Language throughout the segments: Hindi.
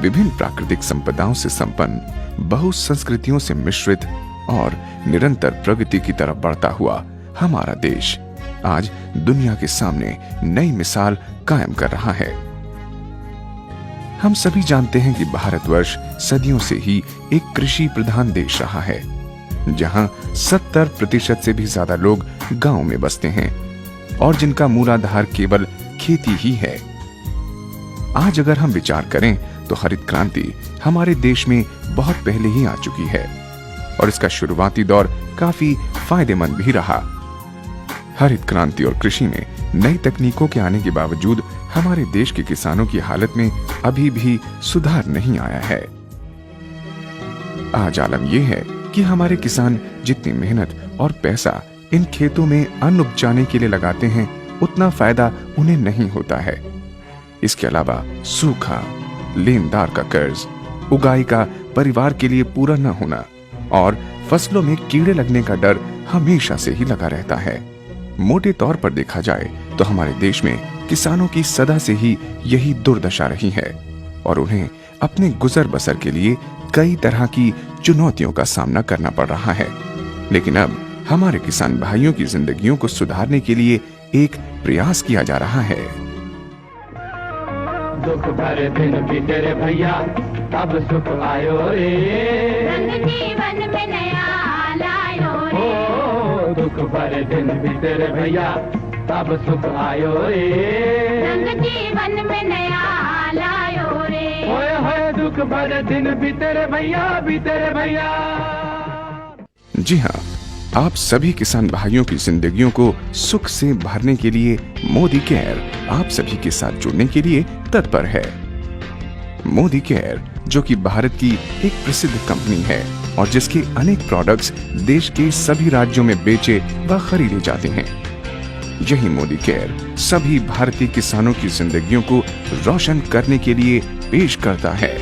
विभिन्न प्राकृतिक संपदाओं से संपन्न, बहुत संस्कृतियों से मिश्रित और निरंतर प्रगति की तरफ बढ़ता हुआ हमारा देश आज दुनिया के सामने नई मिसाल कायम कर रहा है। हम सभी जानते हैं कि भारतवर्ष सदियों से ही एक कृषि प्रधान देश रहा है, जहां 70% से भी ज्यादा लोग गांव में बसते हैं और जिनका मूलाधार केवल खेती ही है। आज अगर हम विचार करें तो हरित क्रांति हमारे देश में बहुत पहले ही आ चुकी है और इसका शुरुआती दौर काफी फायदेमंद भी रहा। हरित क्रांति और कृषि में नई तकनीकों के आने के बावजूद हमारे देश के किसानों की हालत में अभी भी सुधार नहीं आया है। आज आलम यह है कि हमारे किसान जितनी मेहनत और पैसा इन खेतों में अन्न उपजाने के लिए लगाते हैं, उतना फायदा उन्हें नहीं होता है। इसके अलावा सूखा, लेनदार का कर्ज, उगाई का परिवार के लिए पूरा न होना और फसलों में कीड़े लगने का डर हमेशा से ही लगा रहता है। मोटे तौर पर देखा जाए तो हमारे देश में किसानों की सदा से ही यही दुर्दशा रही है और उन्हें अपने गुजर बसर के लिए कई तरह की चुनौतियों का सामना करना पड़ रहा है। लेकिन अब हमारे किसान भाइयों की जिंदगियों को सुधारने के लिए एक प्रयास किया जा रहा है। दुख भरे दिन बीते रे भैया, तब सुख आयो रे, रंग जीवन में नया लायो रे। दुख भरे दिन बीते रे भैया, तब सुख आयो रे, रंग जीवन में नया लायो रे। होए होए दुख भरे दिन बीते रे भैया, बीते रे भैया। जी हाँ, आप सभी किसान भाइयों की जिंदगियों को सुख से भरने के लिए मोदी केयर आप सभी के साथ जुड़ने के लिए तत्पर है। मोदी केयर, जो कि भारत की एक प्रसिद्ध कंपनी है और जिसके अनेक प्रोडक्ट्स देश के सभी राज्यों में बेचे व खरीदे जाते हैं। यही मोदी केयर सभी भारतीय किसानों की जिंदगियों को रोशन करने के लिए पेश करता है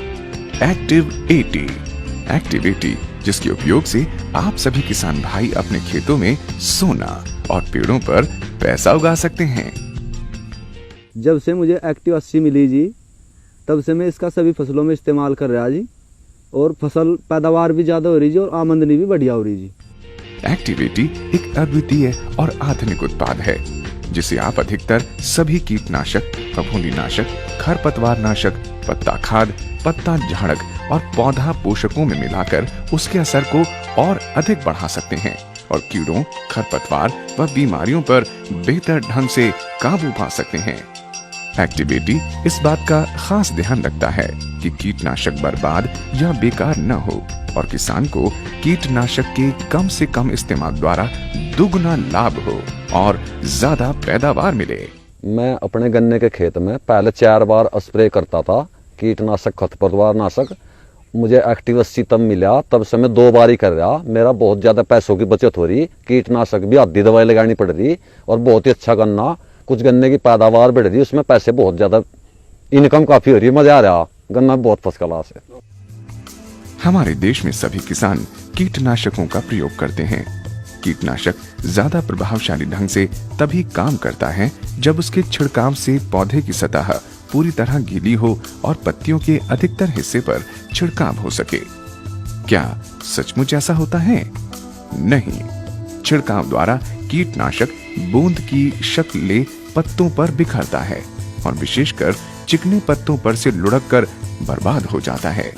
एक्टिव 80। एक्टिव 80, जिसके उपयोग से आप सभी किसान भाई अपने खेतों में सोना और पेड़ों पर पैसा उगा सकते हैं। जब से मुझे एक्टिव 80 मिली जी, तब से मैं इसका सभी फसलों में इस्तेमाल कर रहा जी और फसल पैदावार भी ज्यादा हो रही जी और आमदनी भी बढ़िया हो रही जी। एक्टिव 80 एक अद्वितीय और आधुनिक उत्पाद है जिसे आप अधिकतर सभी कीटनाशक, फफूंदीनाशक, खरपतवार नाशक, पत्ता खाद, पत्ता झाड़क और पौधा पोषकों में मिलाकर उसके असर को और अधिक बढ़ा सकते हैं और कीड़ों, खरपतवार व बीमारियों पर बेहतर ढंग से काबू पा सकते हैं। एक्टिव 80 इस बात का खास ध्यान रखता है कि कीटनाशक बर्बाद या बेकार न हो और किसान को कीटनाशक के कम से कम इस्तेमाल द्वारा दुगना लाभ हो और ज्यादा पैदावार मिले। मैं अपने गन्ने के खेत में पहले 4 बार स्प्रे करता था कीटनाशक, खरपतवार नाशक। मुझे एक्टिव 80 तब मिला, तब से मैं 2 बार ही कर रहा। मेरा बहुत ज्यादा पैसों की बचत हो रही, कीटनाशक भी आधी दवाई लगानी पड़ रही और बहुत ही अच्छा गन्ना, कुछ गन्ने की पैदावार बढ़ रही, उसमें पैसे बहुत ज्यादा, इनकम काफी हो रही, मजा आ रहा, गन्ना बहुत फर्स्ट क्लास है। हमारे देश में सभी किसान कीटनाशकों का प्रयोग करते हैं। कीटनाशक ज्यादा प्रभावशाली ढंग से तभी काम करता है जब उसके छिड़काव से पौधे की सतह पूरी तरह गीली हो और पत्तियों के अधिकतर हिस्से पर छिड़काव हो सके। क्या सचमुच ऐसा होता है? नहीं। छिड़काव द्वारा कीटनाशक बूंद की शक्ल ले पत्तों पर बिखरता है और विशेषकर चिकने पत्तों पर से लुढ़क कर बर्बाद हो जाता है।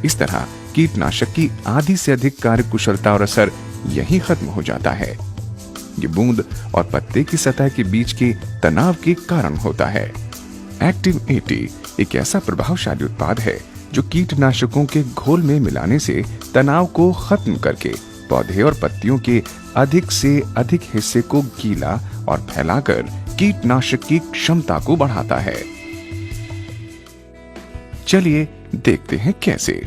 इस तरह कीटनाशक की आधी से अधिक कार्य कुशलता और असर यहीं खत्म हो जाता है। ये बूंद और पत्ते की सतह के बीच के तनाव के कारण होता है। एक्टिव 80 एक ऐसा प्रभावशाली उत्पाद है जो कीटनाशकों के घोल में मिलाने से तनाव को खत्म करके पौधे और पत्तियों के अधिक से अधिक हिस्से को गीला और फैलाकर कीटनाशक की क्षमता को बढ़ाता है। चलिए देखते हैं कैसे।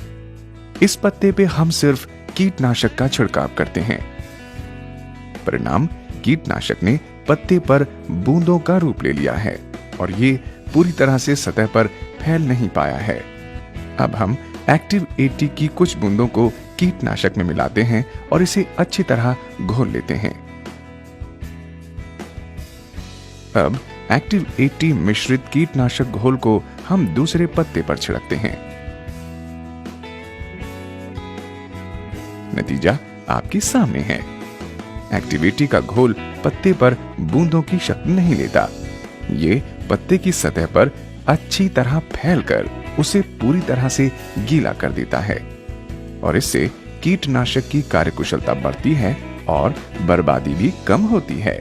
इस पत्ते पे हम सिर्फ कीटनाशक का छिड़काव करते हैं। परिणाम, कीटनाशक ने पत्ते पर बूंदों का रूप ले लिया है और ये पूरी तरह से सतह पर फैल नहीं पाया है। अब हम एक्टिव 80 की कुछ बूंदों को कीटनाशक में मिलाते हैं और इसे अच्छी तरह घोल लेते हैं। अब एक्टिव 80 मिश्रित कीटनाशक घोल को हम दूसरे पत्ते पर छिड़कते हैं। नतीजा आपके सामने है। एक्टिव 80 का घोल पत्ते पर बूंदों की शक्ल नहीं लेता। ये पत्ते की सतह पर अच्छी तरह फैलकर उसे पूरी तरह से गीला कर देता है और इससे कीटनाशक की कार्यकुशलता बढ़ती है और बर्बादी भी कम होती है।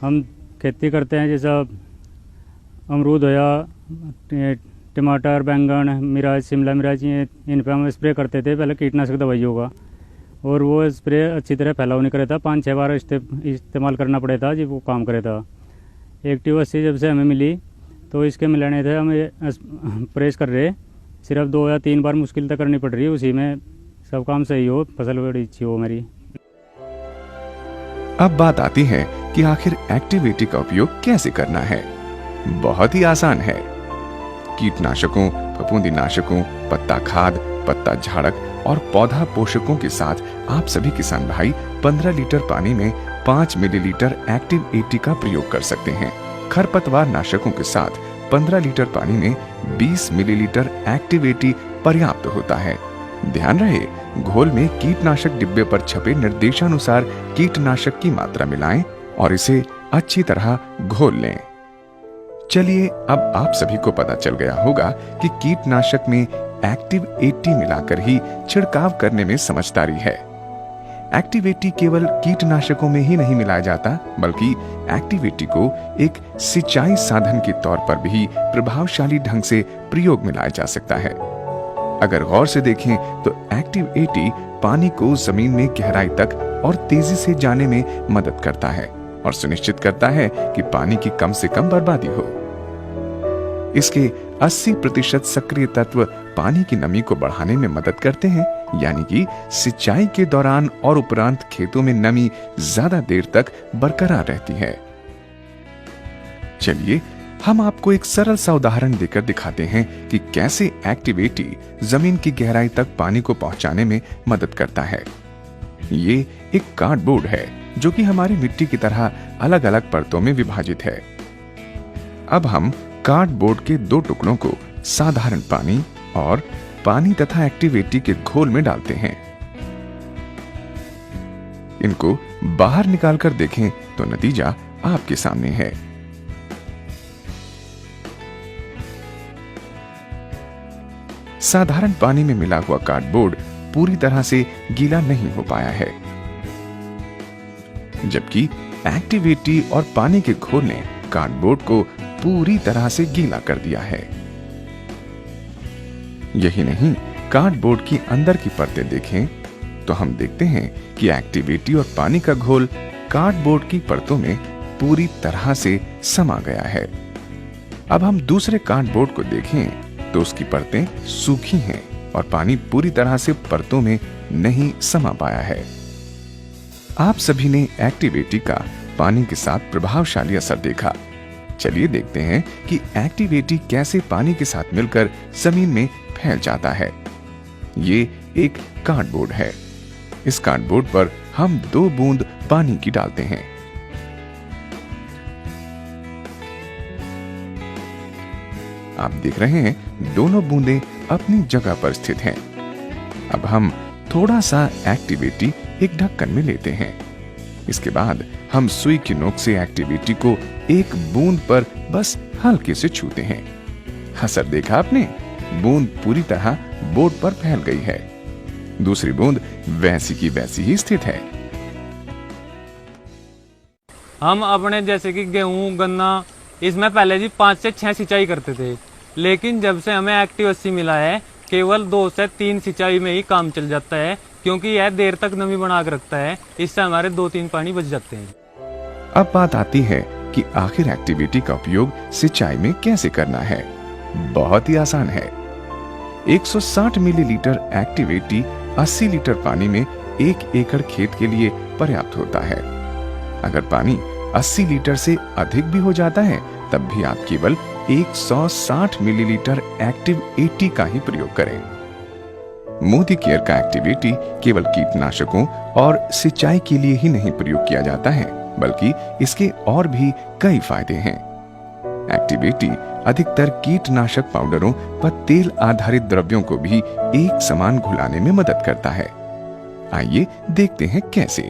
हम खेती करते हैं, जैसा अमरूद होया, टमाटर, बैंगन, मिर्च, शिमला मिर्च, इन पे हम स्प्रे करते थे पहले कीटनाशक दवाइयों का, और वो स्प्रे अच्छी तरह फैलाव नहीं करे था। 5-6 बार इस्तेमाल करना पड़े था जी, वो काम करे था। एक्टिव 80 जब से हमें मिली तो इसके मिलाने थे हमें प्रेस कर रहे, सिर्फ 2 या 3 बार मुश्किल तक करनी पड़ रही है, उसी में सब काम सही हो, फसल बड़ी अच्छी हो मेरी। अब बात आती है कि आखिर एक्टिव 80 का उपयोग कैसे करना है। बहुत ही आसान है। कीटनाशकों, फफूंदीनाशकों, पत्ता खाद, पत्ता झाड़क और पौधा पोषकों के साथ आप सभी किसान भाई 15 लीटर पानी में 5 मिलीलीटर एक्टिव 80 का प्रयोग कर सकते हैं। खरपतवार नाशकों के साथ 15 लीटर पानी में 20 मिलीलीटर एक्टिव 80 पर्याप्त होता है। ध्यान रहे, घोल में कीटनाशक डिब्बे पर छपे निर्देशानुसार कीटनाशक की मात्रा मिलाएं और इसे अच्छी तरह घोल लें। चलिए, अब आप सभी को पता चल गया होगा कि कीटनाशक में एक्टिव 80 मिलाकर ही छिड़काव करने में समझदारी है। एक्टिव 80 केवल कीटनाशकों में ही नहीं मिलाया जाता, बल्कि एक्टिव 80 को एक सिंचाई साधन के तौर पर भी प्रभावशाली ढंग से प्रयोग में लाया जा सकता है। अगर गौर से देखें तो एक्टिव 80 पानी को जमीन में गहराई तक और तेजी से जाने में मदद करता है और सुनिश्चित करता है कि पानी की कम से कम बर्बादी हो। इसके 80% सक्रिय तत्व पानी की नमी को बढ़ाने में मदद करते हैं, यानी कि सिंचाई के दौरान और उपरांत खेतों में नमी ज्यादा देर तक बरकरार रहती है। चलिए, हम आपको एक सरल सा उदाहरण देकर दिखाते हैं कि कैसे एक्टिव 80 जमीन की गहराई तक पानी को पहुंचाने में मदद करता है। ये एक कार्डबोर्ड है जो कि हमारी मिट्टी की तरह अलग अलग परतों में विभाजित है। अब हम कार्डबोर्ड के 2 टुकड़ों को साधारण पानी और पानी तथा एक्टिव 80 के घोल में डालते हैं। इनको बाहर निकालकर देखें तो नतीजा आपके सामने है। साधारण पानी में मिला हुआ कार्डबोर्ड पूरी तरह से गीला नहीं हो पाया है, जबकि एक्टिव 80 और पानी के घोल ने कार्डबोर्ड को पूरी तरह से गीला कर दिया है। यही नहीं, कार्डबोर्ड की अंदर की परतें देखें तो हम देखते हैं कि एक्टिव 80 और पानी का घोल कार्डबोर्ड की परतों में पूरी तरह से समा गया है। अब हम दूसरे कार्डबोर्ड को देखें तो उसकी परतें सूखी हैं और पानी पूरी तरह से परतों में नहीं समा पाया है। आप सभी ने एक्टिव 80 का पानी के साथ प्रभावशाली असर देखा। चलिए देखते हैं कि एक्टिव 80 कैसे पानी के साथ मिलकर जमीन में फैल जाता है। ये एक कार्डबोर्ड है। इस कार्डबोर्ड पर हम 2 बूंद पानी की डालते हैं। आप देख रहे हैं दोनों बूंदें अपनी जगह पर स्थित हैं। अब हम थोड़ा सा एक्टिव 80 एक ढक्कन में लेते हैं। इसके बाद हम सुई की नोक से एक्टिव 80 को एक बूंद पर बस हल्के से छूते हैं। असर देखा आपने? बूंद पूरी तरह बोर्ड पर फैल गई है। दूसरी बूंद वैसी की वैसी ही स्थित है। हम अपने जैसे कि गेहूं, गन्ना, इसमें पहले जी 5 से 6 सिंचाई करते थे, लेकिन जब से हमें एक्टिव 80 मिला है केवल 2 से 3 सिंचाई में ही काम चल जाता है, क्योंकि यह देर तक नमी बना कर रखता है। इससे हमारे 2-3 पानी बच जाते हैं। अब बात आती है कि आखिर एक्टिव 80 का उपयोग सिंचाई में कैसे करना है। बहुत ही आसान है। 160 मिलीलीटर एक्टिव 80 80 लीटर पानी में 1 एकड़ खेत के लिए पर्याप्त होता है। अगर पानी 80 लीटर से अधिक भी हो जाता है तब भी आप केवल 160 मिलीलीटर एक्टिव 80 का ही प्रयोग करें। मोदी केयर का एक्टिव 80 केवल कीटनाशकों और सिंचाई के लिए ही नहीं प्रयोग किया जाता है, बल्कि इसके और भी कई फायदे हैं। एक्टिवेटी अधिकतर कीटनाशक पाउडरों व तेल आधारित द्रव्यों को भी एक समान घुलाने में मदद करता है। आइए देखते हैं कैसे।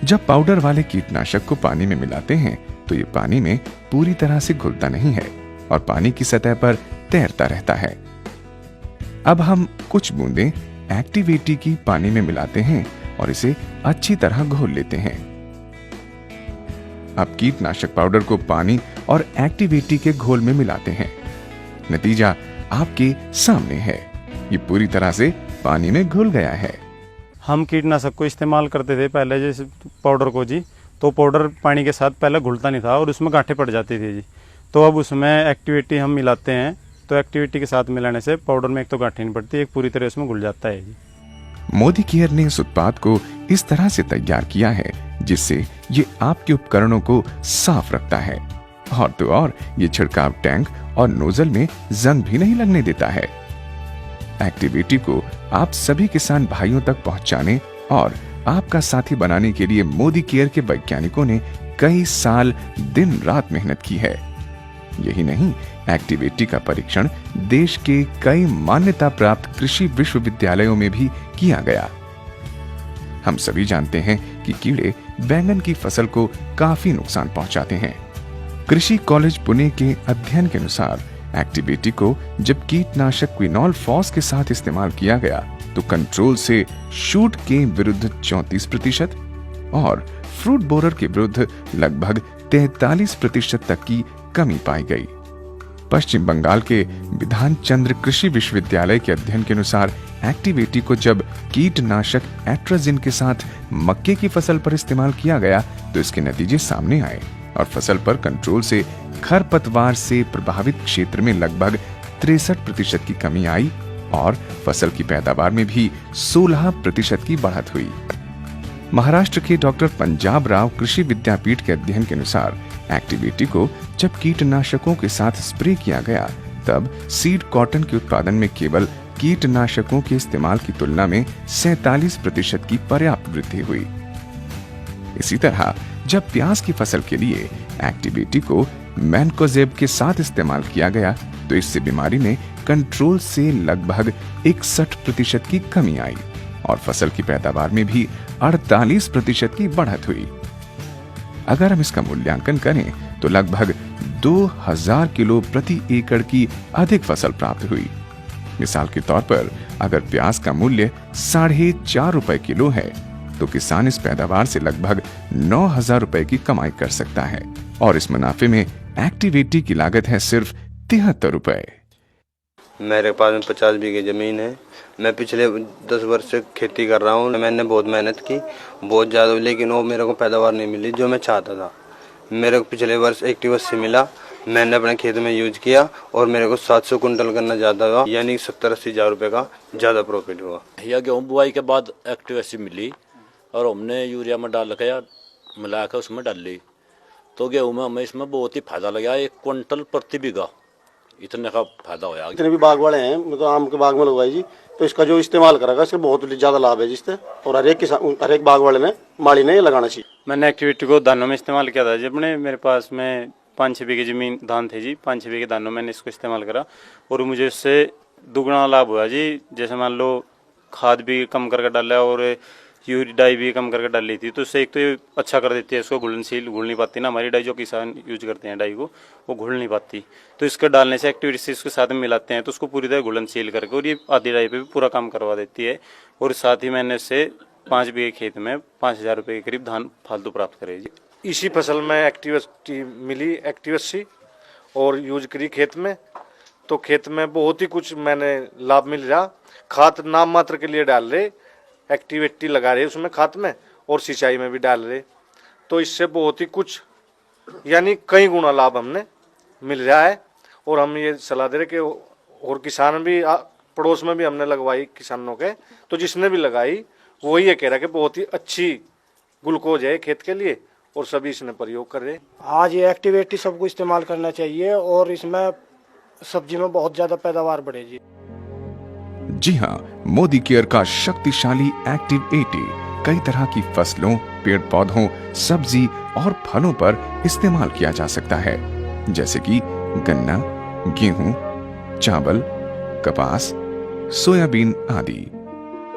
जब पाउडर वाले कीटनाशक को पानी में मिलाते हैं तो ये पानी में पूरी तरह से घुलता नहीं है और पानी की सतह पर तैरता रहता है। अब हम कुछ बूंदें एक्टिवेटी की पानी में मिलाते हैं और इसे अच्छी तरह घोल लेते हैं। अब कीटनाशक पाउडर को पानी और एक्टिवेटी के घोल में मिलाते हैं। नतीजा आपके सामने है, ये पूरी तरह से पानी में घुल गया है। हम कीटनाशक को इस्तेमाल करते थे पहले जैसे पाउडर को जी, तो पाउडर पानी के साथ पहले घुलता नहीं था और उसमें गांठें पड़ जाती थी जी। तो अब उसमें एक्टिवेटी हम मिलाते हैं, तो एक्टिविटी के साथ मिलाने से पाउडर में एक तो गांठें नहीं पड़ती, एक पूरी तरह उसमें घुल जाता है जी। मोदी केयर ने इस उत्पाद को इस तरह से तैयार किया है जिससे ये आपके उपकरणों को साफ रखता है और तो और ये छिड़काव टैंक और नोजल में जंग भी नहीं लगने देता है। एक्टिविटी को आप सभी किसान भाइयों तक पहुंचाने और आपका साथी बनाने के लिए मोदी केयर के वैज्ञानिकों ने कई साल दिन रात मेहनत की है। यही नहीं, एक्टिवेटी का परीक्षण देश के कई मान्यता प्राप्त कृषि विश्वविद्यालयों में भी किया गया। हम सभी जानते हैं कि कीड़े बैंगन की फसल को काफी नुकसान पहुंचाते हैं। कृषि कॉलेज पुणे के अध्ययन के अनुसार एक्टिवेटी को जब कीटनाशक क्विनोल फॉस के साथ इस्तेमाल किया गया तो कंट्रोल से शूट के विरुद्ध 34% और फ्रूट बोरर के विरुद्ध लगभग 43% तक की कमी पाई गई। पश्चिम बंगाल के विधान चंद्र कृषि विश्वविद्यालय के अध्ययन के अनुसार एक्टिवेटी को जब कीटनाशक एट्राजिन के साथ मक्के की फसल पर इस्तेमाल किया गया तो इसके नतीजे सामने आए और फसल पर कंट्रोल से खरपतवार से प्रभावित क्षेत्र में लगभग 63% की कमी आई और फसल की पैदावार में भी 16% की बढ़त हुई। महाराष्ट्र के डॉक्टर पंजाब राव कृषि विद्यापीठ के अध्ययन के अनुसार एक्टिवेटी को जब कीटनाशकों के साथ स्प्रे किया गया तब सीड कॉटन के उत्पादन में केवल कीटनाशकों के इस्तेमाल की तुलना में 47% की पर्याप्त वृद्धि हुई। इसी तरह जब प्याज की फसल के लिए एक्टिवेटी को मैनकोजेब के साथ इस्तेमाल किया गया तो इससे बीमारी में कंट्रोल से लगभग 61% की कमी आई और फसल की पैदावार में भी 48% की बढ़त हुई। अगर हम इसका मूल्यांकन करें तो लगभग 2000 किलो प्रति एकड़ की अधिक फसल प्राप्त हुई। मिसाल के तौर पर अगर प्याज का मूल्य 4.5 रुपए किलो है तो किसान इस पैदावार से लगभग 9000 रुपए की कमाई कर सकता है और इस मुनाफे में एक्टिवेटी की लागत है सिर्फ 73 रुपए। मेरे पास में 50 बीघे ज़मीन है। मैं पिछले 10 वर्ष से खेती कर रहा हूँ। मैंने बहुत मेहनत की, बहुत ज़्यादा, लेकिन वो मेरे को पैदावार नहीं मिली जो मैं चाहता था। मेरे को पिछले वर्ष एक्टिव 80 मिला, मैंने अपने खेत में यूज किया और मेरे को 700 कुंटल करना ज़्यादा हुआ, यानी 70-80 हज़ार रुपये का ज़्यादा प्रॉफिट हुआ। या गेहूँ बुआई के बाद एक्टिव 80 मिली और हमने यूरिया में डाल के मिलाकर उसमें डाल ली तो गेहूँ में हमें इसमें बहुत ही फायदा लगा। 1 क्विंटल प्रति बीघा इतने का फायदा होया। जितने भी बाग वाले हैं, मतलब आम के बाग में लगवाई जी, तो इसका जो इस्तेमाल करेगा इससे बहुत ज़्यादा लाभ है जिससे, और हर एक बाग वाले ने माली ने ये लगाना चाहिए। मैंने एक्टिविटी को दानों में इस्तेमाल किया था। जब मेरे पास में 5-6 बीघे जमीन धान थे जी, 5-6 बीघे दानों मैंने इसको इस्तेमाल करा और मुझे उससे दुगना लाभ हुआ जी। जैसे मान लो खाद भी कम करके डाला और यूरिया डाई भी कम करके डाल ली थी, तो उससे एक तो ये अच्छा कर देती है, इसको घुलनशील घुल नहीं पाती ना। हमारी डाई जो किसान यूज करते हैं डाई को, वो घुल नहीं पाती, तो इसके डालने से एक्टिविटी से इसके साथ में मिलाते हैं तो उसको पूरी तरह घुलनशील करके और ये आधी डाई पे भी पूरा काम करवा देती है। और साथ ही मैंने इससे 5 बीघे खेत में 5000 रुपये के करीब धान फालतू प्राप्त करे जी। इसी फसल में एक्टिव 80 मिली, एक्टिव 80 और यूज करी खेत में, तो खेत में बहुत ही कुछ मैंने लाभ मिल रहा। खाद नाम मात्र के लिए डाल रहे, एक्टिविटी लगा रहे उसमें खाद में और सिंचाई में भी डाल रहे, तो इससे बहुत ही कुछ यानी कई गुना लाभ हमने मिल रहा है। और हम ये सलाह दे रहे कि और किसान भी पड़ोस में भी हमने लगवाई किसानों के, तो जिसने भी लगाई वो ये कह रहा कि बहुत ही अच्छी ग्लूकोज है खेत के लिए और सभी इसने प्रयोग कर रहे। आज ये एक्टिविटी सबको इस्तेमाल करना चाहिए और इसमें सब्जी में बहुत ज्यादा पैदावार बढ़ेगी। जी हाँ, मोदी केयर का शक्तिशाली एक्टिव 80 कई तरह की फसलों, पेड़ पौधों, सब्जी और फलों पर इस्तेमाल किया जा सकता है, जैसे कि गन्ना, गेहूं, चावल, कपास, सोयाबीन आदि।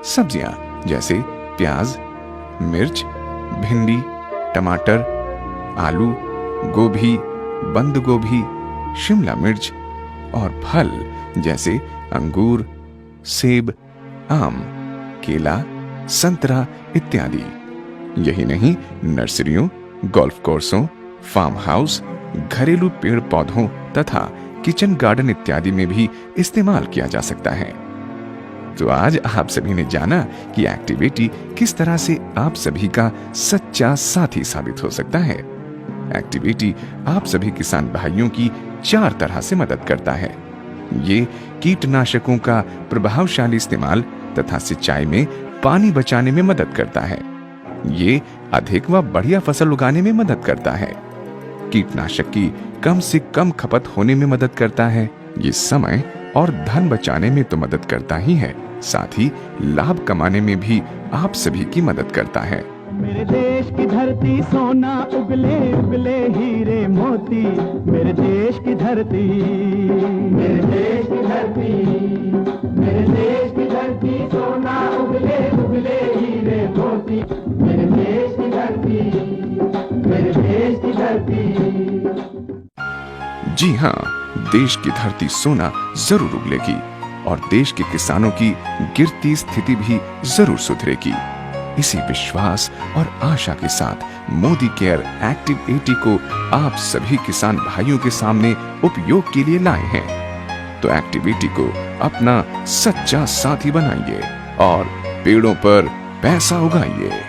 सब्जियां जैसे प्याज, मिर्च, भिंडी, टमाटर, आलू, गोभी, बंद गोभी, शिमला मिर्च और फल जैसे अंगूर, सेब, आम, केला, संतरा इत्यादि। यही नहीं, नर्सरियों, गोल्फ कोर्सों, फार्म हाउस, घरेलू पेड़ पौधों तथा किचन गार्डन इत्यादि में भी इस्तेमाल किया जा सकता है। तो आज आप सभी ने जाना कि एक्टिवेटी किस तरह से आप सभी का सच्चा साथी साबित हो सकता है। एक्टिवेटी आप सभी किसान भाइयों की 4 तरह से मदद करता है। ये कीटनाशकों का प्रभावशाली इस्तेमाल तथा सिंचाई में पानी बचाने में मदद करता है। ये अधिक व बढ़िया फसल उगाने में मदद करता है। कीटनाशक की कम से कम खपत होने में मदद करता है। ये समय और धन बचाने में तो मदद करता ही है, साथ ही लाभ कमाने में भी आप सभी की मदद करता है। मेरे देश की धरती सोना उगले उगले हीरे मोती, मेरे देश की धरती, मेरे देश की धरती, मेरे देश की धरती सोना उगले उगले हीरे मोती, मेरे देश की धरती, मेरे देश की धरती। जी हाँ, देश की धरती सोना जरूर उगलेगी और देश के किसानों की गिरती स्थिति भी जरूर सुधरेगी। इसी विश्वास और आशा के साथ मोदी केयर एक्टिव 80 को आप सभी किसान भाइयों के सामने उपयोग के लिए लाए हैं। तो एक्टिव 80 को अपना सच्चा साथी बनाइए और पेड़ों पर पैसा उगाइए।